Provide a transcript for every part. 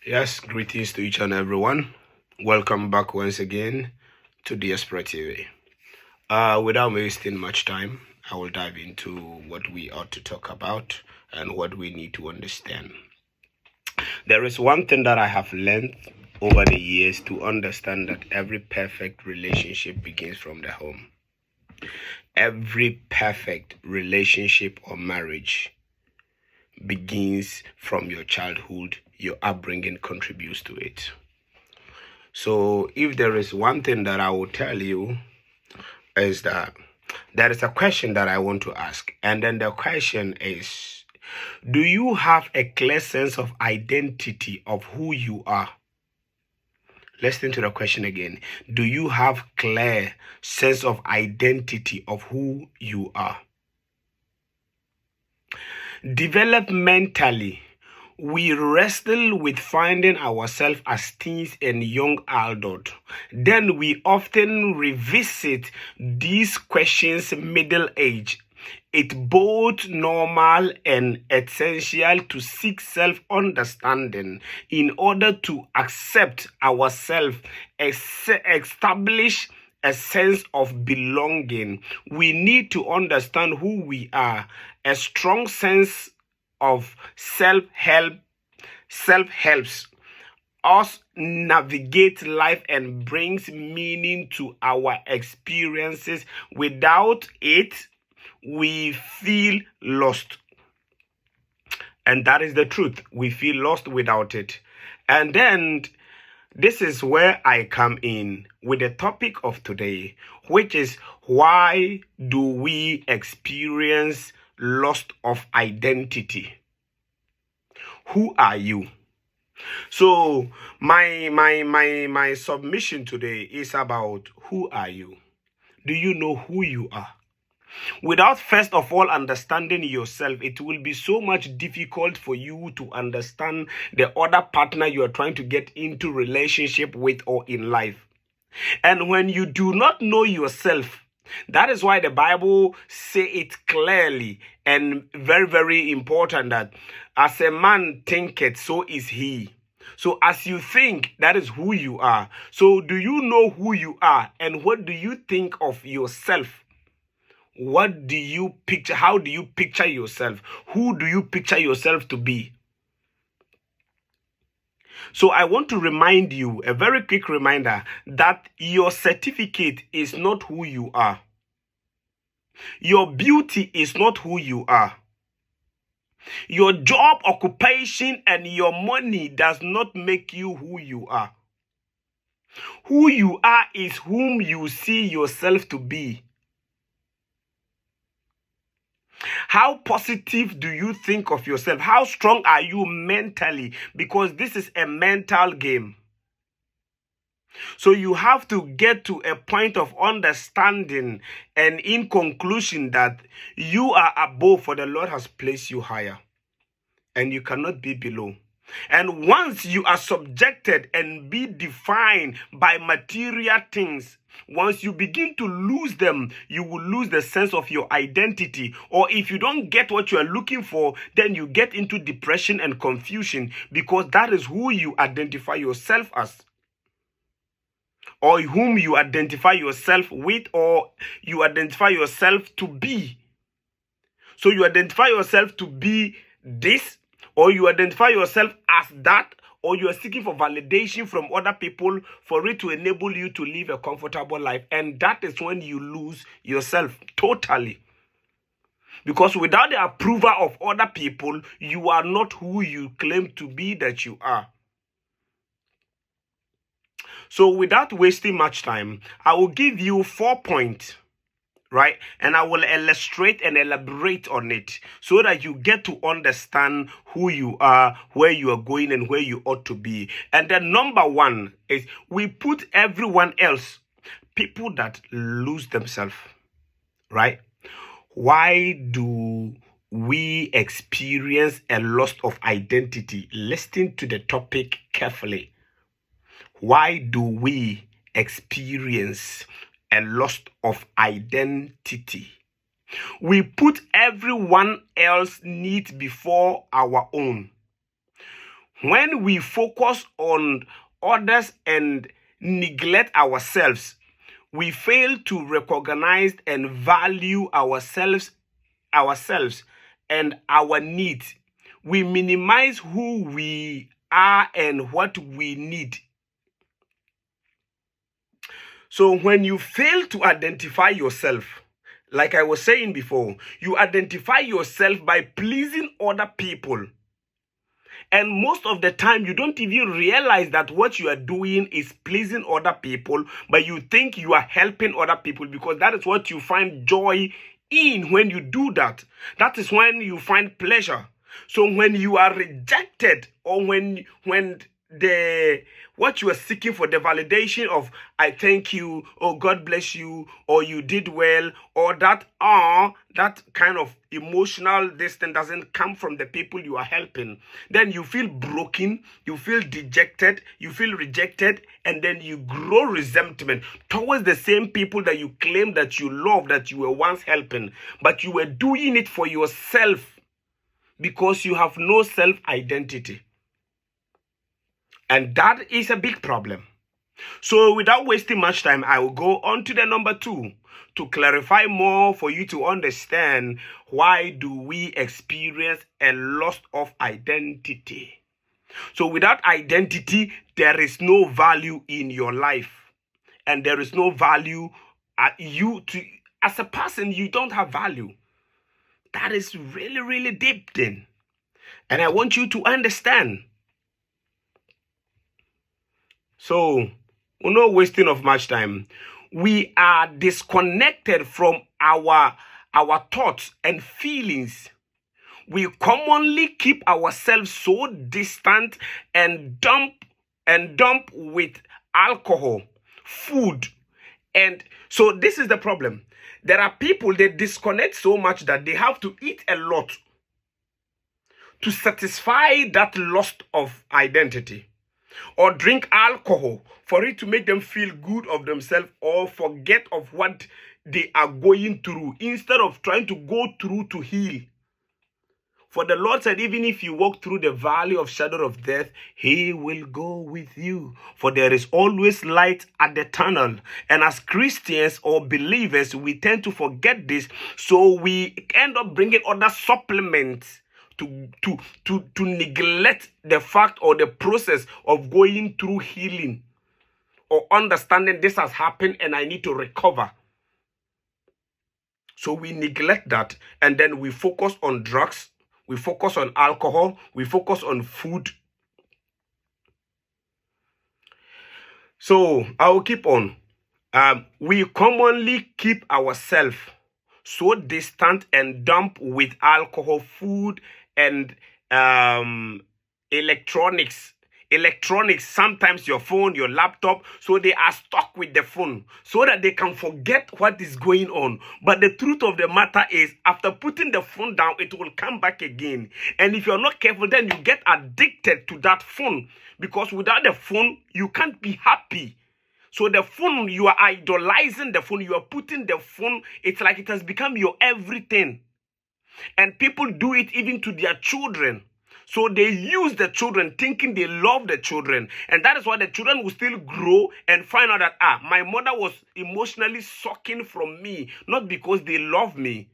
Yes, greetings to each and everyone. Welcome back once again to the TV. Without wasting much time, I will dive into what we ought to talk about and what we need to understand. There is one thing that I have learned over the years to understand that every perfect relationship begins from the home. Every perfect relationship or marriage begins from your childhood. Your upbringing contributes to it. So if there is one thing that I will tell you is that there is a question that I want to ask. And then the question is, do you have a clear sense of identity of who you are? Listen to the question again. Do you have clear sense of identity of who you are? Developmentally, we wrestle with finding ourselves as teens and young adult. Then we often revisit these questions middle age. It's both normal and essential to seek self-understanding in order to accept ourselves, establish a sense of belonging. We need to understand who we are. A strong sense of self-helps us navigate life and brings meaning to our experiences. Without it, we feel lost. And that is the truth. We feel lost without it. And then this is where I come in with the topic of today, which is, why do we experience loss of identity? Who are you? So my submission today is about, who are you? Do you know who you are? Without first of all understanding yourself, it will be so much difficult for you to understand the other partner you are trying to get into relationship with or in life. And when you do not know yourself, that is why the Bible say it clearly and very, very important that as a man thinketh, so is he. So as you think, that is who you are. So do you know who you are, and what do you think of yourself? What do you picture? How do you picture yourself? Who do you picture yourself to be? So I want to remind you, a very quick reminder, that your certificate is not who you are. Your beauty is not who you are. Your job, occupation, and your money does not make you who you are. Who you are is whom you see yourself to be. How positive do you think of yourself? How strong are you mentally? Because this is a mental game. So you have to get to a point of understanding and in conclusion that you are above, for the Lord has placed you higher, and you cannot be below. And once you are subjected and be defined by material things, once you begin to lose them, you will lose the sense of your identity. Or if you don't get what you are looking for, then you get into depression and confusion, because that is who you identify yourself as, or whom you identify yourself with, or you identify yourself to be. So you identify yourself to be this, or you identify yourself as that, or you are seeking for validation from other people for it to enable you to live a comfortable life. And that is when you lose yourself totally. Because without the approval of other people, you are not who you claim to be that you are. So without wasting much time, I will give you 4 points, right? And I will illustrate and elaborate on it so that you get to understand who you are, where you are going, and where you ought to be. And then number 1 is, we put everyone else, people that lose themselves, right? Why do we experience a loss of identity? Listen to the topic carefully. Why do we experience a loss of identity? We put everyone else's needs before our own. When we focus on others and neglect ourselves, we fail to recognize and value ourselves and our needs. We minimize who we are and what we need. So when you fail to identify yourself, like I was saying before, you identify yourself by pleasing other people. And most of the time, you don't even realize that what you are doing is pleasing other people, but you think you are helping other people because that is what you find joy in when you do that. That is when you find pleasure. So when you are rejected, or when the what you are seeking for, the validation of I thank you, or God bless you, or you did well, or that kind of emotional this thing doesn't come from the people you are helping, then you feel broken, you feel dejected, you feel rejected, and then you grow resentment towards the same people that you claim that you love, that you were once helping, but you were doing it for yourself because you have no self-identity. And that is a big problem. So without wasting much time, I will go on to the number 2 to clarify more for you to understand why do we experience a loss of identity. So without identity, there is no value in your life. And there is no value as a person, you don't have value. That is really, really deep thing. And I want you to understand. So, no wasting of much time. We are disconnected from our thoughts and feelings. We commonly keep ourselves so distant and dump with alcohol, food. And so this is the problem. There are people, they disconnect so much that they have to eat a lot to satisfy that loss of identity, or drink alcohol for it to make them feel good of themselves, or forget of what they are going through instead of trying to go through to heal. For the Lord said, even if you walk through the valley of shadow of death, he will go with you. For there is always light at the tunnel. And as Christians or believers, we tend to forget this. So we end up bringing other supplements to neglect the fact or the process of going through healing, or understanding this has happened and I need to recover. So we neglect that, and then we focus on drugs, we focus on alcohol, we focus on food. So I will keep on. We commonly keep ourselves so distant and dump with alcohol, food, and electronics, sometimes your phone, your laptop. So they are stuck with the phone so that they can forget what is going on. But the truth of the matter is, after putting the phone down, it will come back again. And if you're not careful, then you get addicted to that phone, because without the phone, you can't be happy. So the phone, you are idolizing the phone, you are putting the phone, it's like it has become your everything. And people do it even to their children. So they use the children thinking they love the children. And that is why the children will still grow and find out that, my mother was emotionally sucking from me, not because they love me.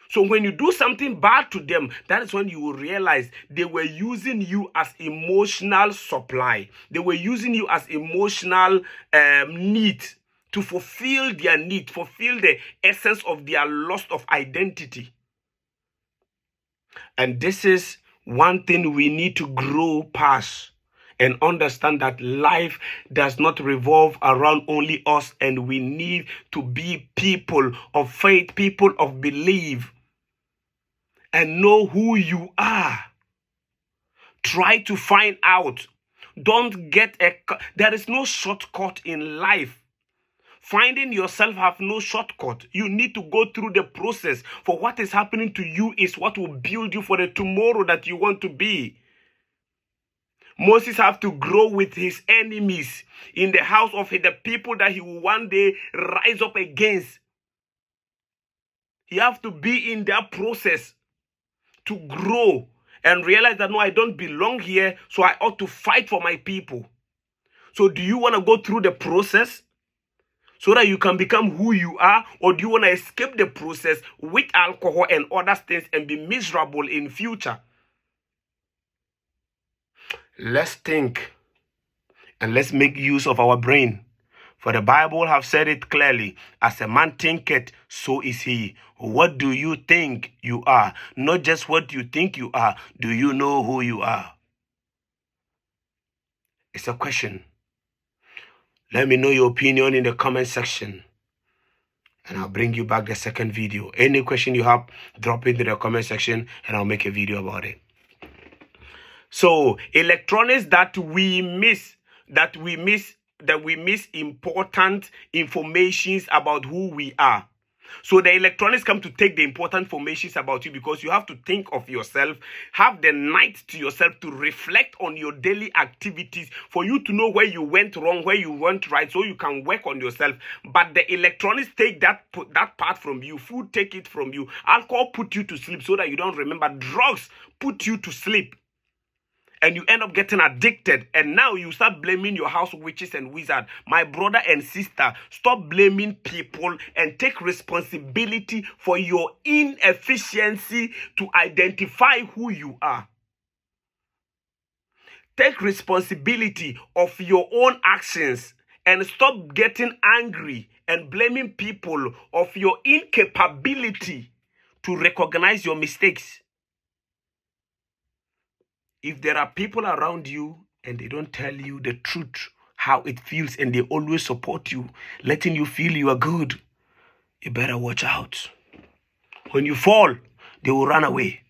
So when you do something bad to them, that is when you will realize they were using you as emotional supply. They were using you as emotional need to fulfill their need, fulfill the essence of their loss of identity. And this is one thing we need to grow past and understand, that life does not revolve around only us, and we need to be people of faith, people of belief, and know who you are. Try to find out. Don't get there is no shortcut in life. Finding yourself have no shortcut. You need to go through the process. For what is happening to you is what will build you for the tomorrow that you want to be. Moses have to grow with his enemies in the house of the people that he will one day rise up against. He have to be in that process to grow and realize that no, I don't belong here, so I ought to fight for my people. So do you want to go through the process so that you can become who you are, or do you want to escape the process with alcohol and other things and be miserable in future? Let's think and let's make use of our brain. For the Bible have said it clearly, as a man thinketh, so is he. What do you think you are? Not just what you think you are. Do you know who you are? It's a question. Let me know your opinion in the comment section, and I'll bring you back the second video. Any question you have, drop it in the comment section and I'll make a video about it. So, electronics that we miss important informations about who we are. So the electronics come to take the important informations about you, because you have to think of yourself, have the night to yourself to reflect on your daily activities, for you to know where you went wrong, where you went right, so you can work on yourself. But the electronics take that part from you. Food take it from you. Alcohol put you to sleep so that you don't remember. Drugs put you to sleep, and you end up getting addicted, and now you start blaming your house witches and wizards. My brother and sister, stop blaming people and take responsibility for your inefficiency to identify who you are. Take responsibility of your own actions and stop getting angry and blaming people of your incapability to recognize your mistakes. If there are people around you and they don't tell you the truth, how it feels, and they always support you, letting you feel you are good, you better watch out. When you fall, they will run away.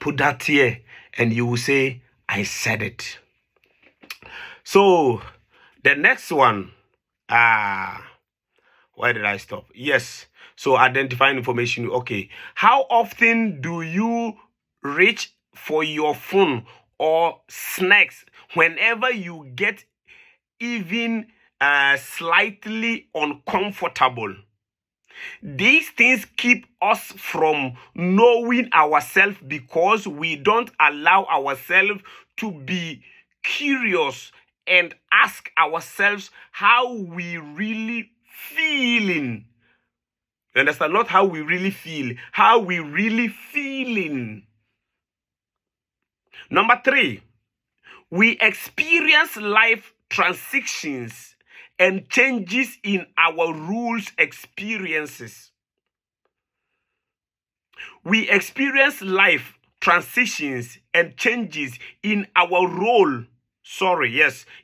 Put that here and you will say, I said it. So, the next one, where did I stop? Yes. So, identifying information. Okay. How often do you reach for your phone or snacks whenever you get even slightly uncomfortable? These things keep us from knowing ourselves, because we don't allow ourselves to be curious and ask ourselves how we really feeling. You understand? Not how we really feel, how we really feeling. Number 3, we experience life transitions and changes in our rules experiences. We experience life transitions and changes in our role.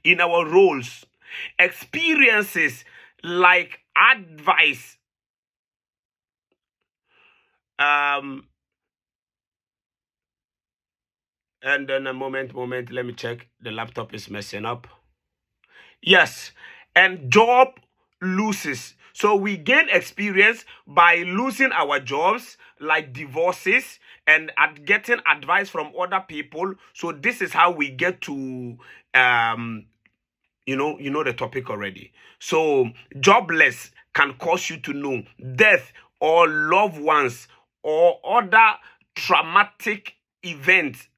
In our roles. Experiences like advice, and then a moment, let me check. The laptop is messing up. Yes, and job losses. So we gain experience by losing our jobs, like divorces, and getting advice from other people. So this is how we get to, you know the topic already. So jobless can cause you to know death or loved ones or other traumatic events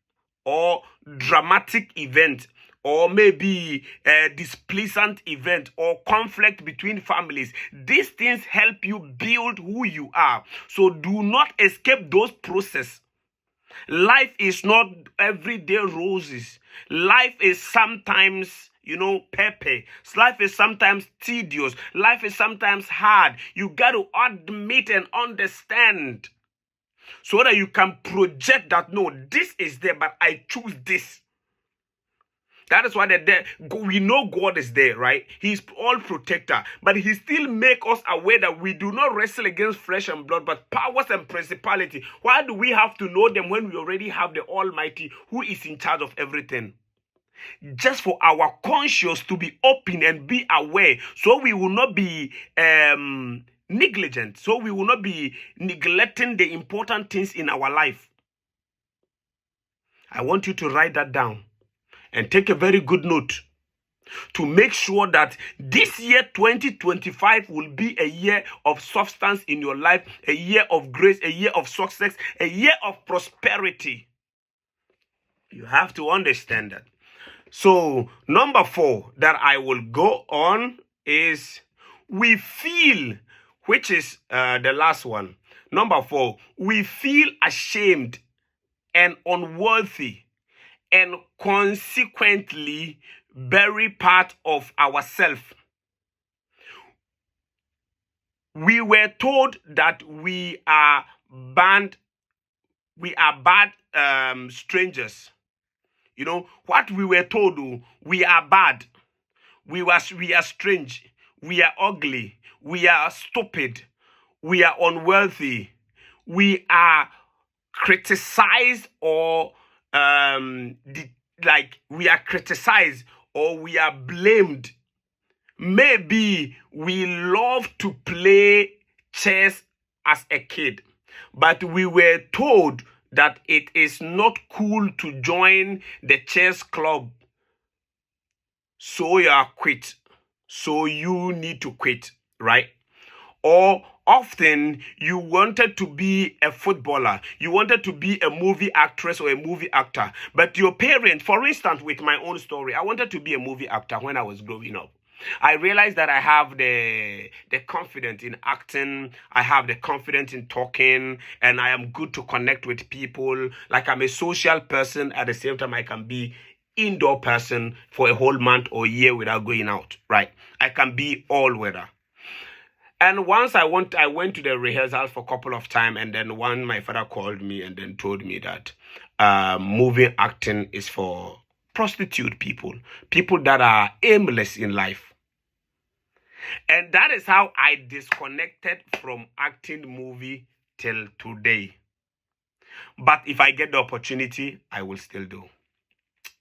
or dramatic event, or maybe a displeasant event or conflict between families. These things help you build who you are. So do not escape those processes. Life is not everyday roses. Life is sometimes, pepper. Life is sometimes tedious. Life is sometimes hard. You got to admit and understand, so that you can project that, no, this is there, but I choose this. That is why we know God is there, right? He's all protector, but he still make us aware that we do not wrestle against flesh and blood, but powers and principality. Why do we have to know them when we already have the Almighty who is in charge of everything? Just for our conscience to be open and be aware, so we will not be negligent, so we will not be neglecting the important things in our life. I want you to write that down and take a very good note to make sure that this year 2025 will be a year of substance in your life, a year of grace, a year of success, a year of prosperity. You have to understand that. So, number 4 that I will go on is we feel, which is the last one. Number 4, we feel ashamed and unworthy and consequently bury part of ourselves. We were told that we are bad strangers. You know what we were told? We are bad. We are strange. We are ugly. We are stupid. We are unworthy. We are criticized or we are criticized or we are blamed. Maybe we love to play chess as a kid, but we were told that it is not cool to join the chess club. So you are quit. So you need to quit, right? Or often you wanted to be a footballer, you wanted to be a movie actress or a movie actor, but your parents, for instance, with my own story, I wanted to be a movie actor when I was growing up. I realized that I have the confidence in acting, I have the confidence in talking, and I am good to connect with people. Like I'm a social person, at the same time I can be indoor person for a whole month or year without going out, right? I can be all weather. And once I went to the rehearsal for a couple of times, and then one my father called me and then told me that movie acting is for prostitute people, people that are aimless in life. And that is how I disconnected from acting movie till today. But if I get the opportunity, I will still do.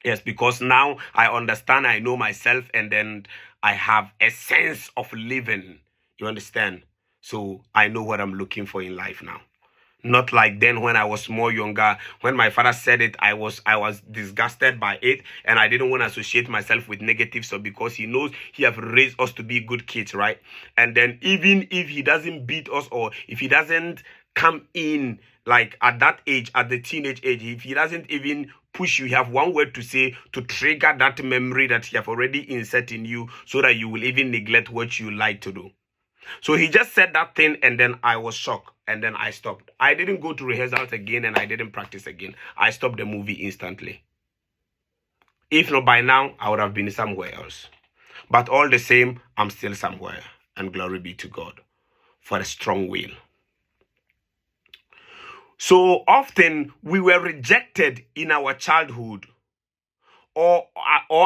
Yes, because now I understand, I know myself, and then I have a sense of living. You understand? So I know what I'm looking for in life now. Not like then when I was more younger. When my father said it, I was disgusted by it, and I didn't want to associate myself with negative. So because he knows he have raised us to be good kids, right? And then even if he doesn't beat us, or if he doesn't come in like at that age, at the teenage age, if he doesn't even push you, you have one word to say to trigger that memory that he have already inset in you, so that you will even neglect what you like to do. So he just said that thing, and then I was shocked, and then I stopped. I didn't go to rehearsals again, and I didn't practice again. I stopped the movie instantly. If not by now, I would have been somewhere else. But all the same, I'm still somewhere, and glory be to God for a strong will. So often we were rejected in our childhood, or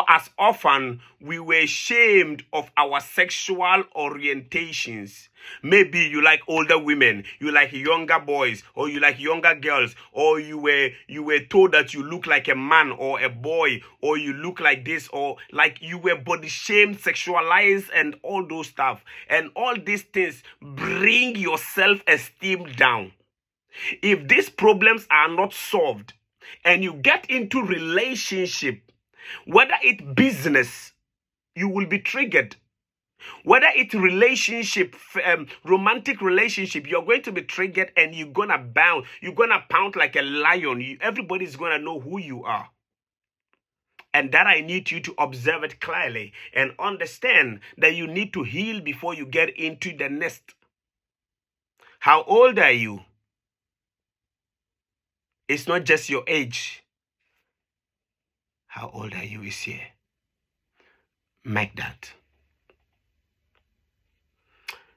as often we were ashamed of our sexual orientations. Maybe you like older women, you like younger boys, or you like younger girls, or you were told that you look like a man or a boy, or you look like this, or like you were body shamed, sexualized, and all those stuff. And all these things bring your self-esteem down. If these problems are not solved and you get into relationship, whether it's business, you will be triggered. Whether it's relationship, romantic relationship, you're going to be triggered, and you're gonna bound. You're gonna pound like a lion. Everybody's gonna know who you are. And that I need you to observe it clearly and understand that you need to heal before you get into the nest. How old are you? It's not just your age. How old are you is here. Make that.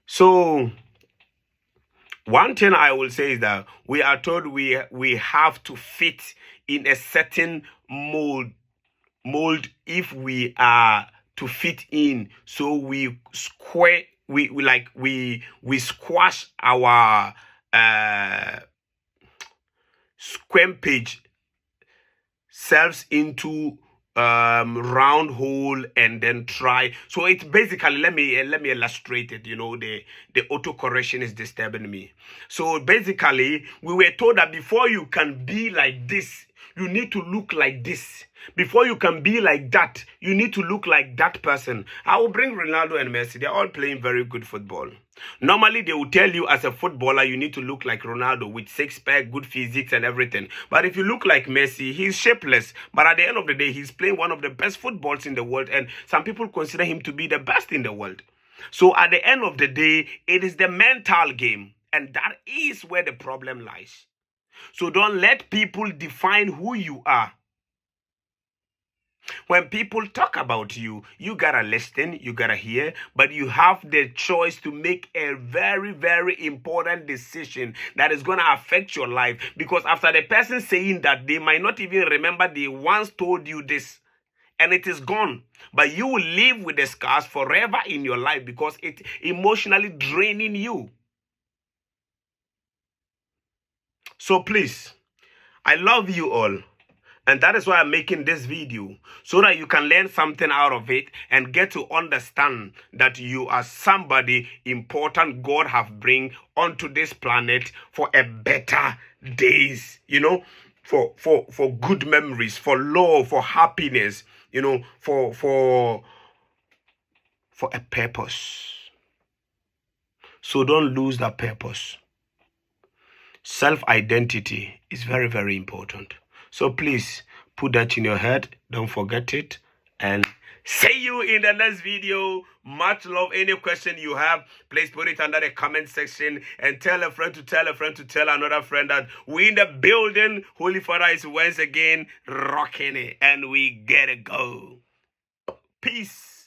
So one thing I will say is that we are told we have to fit in a certain mold if we are to fit in. So we squash our squampage selves into round hole and then try. So it's basically, let me illustrate it. The autocorrection is disturbing me. So basically we were told that before you can be like this, You need to look like this. Before you can be like that, you need to look like that person. I will bring Ronaldo and Messi. They're all playing very good football. Normally, they will tell you as a footballer, you need to look like Ronaldo with six-pack, good physiques and everything. But if you look like Messi, he's shapeless. But at the end of the day, he's playing one of the best footballs in the world. And some people consider him to be the best in the world. So at the end of the day, it is the mental game. And that is where the problem lies. So don't let people define who you are. When people talk about you, you gotta listen, you gotta hear, but you have the choice to make a very, very important decision that is gonna affect your life. Because after the person saying that, they might not even remember they once told you this. And it is gone. But you will live with the scars forever in your life because it's emotionally draining you. So please, I love you all. And that is why I'm making this video, so that you can learn something out of it and get to understand that you are somebody important God have bring onto this planet for a better days, for good memories, for love, for happiness, for a purpose. So don't lose that purpose. Self-identity is very, very important. So please put that in your head. Don't forget it. And see you in the next video. Much love. Any question you have, please put it under the comment section. And tell a friend to tell a friend to tell another friend that we in the building. Holy Father is once again rocking it. And we gotta go. Peace.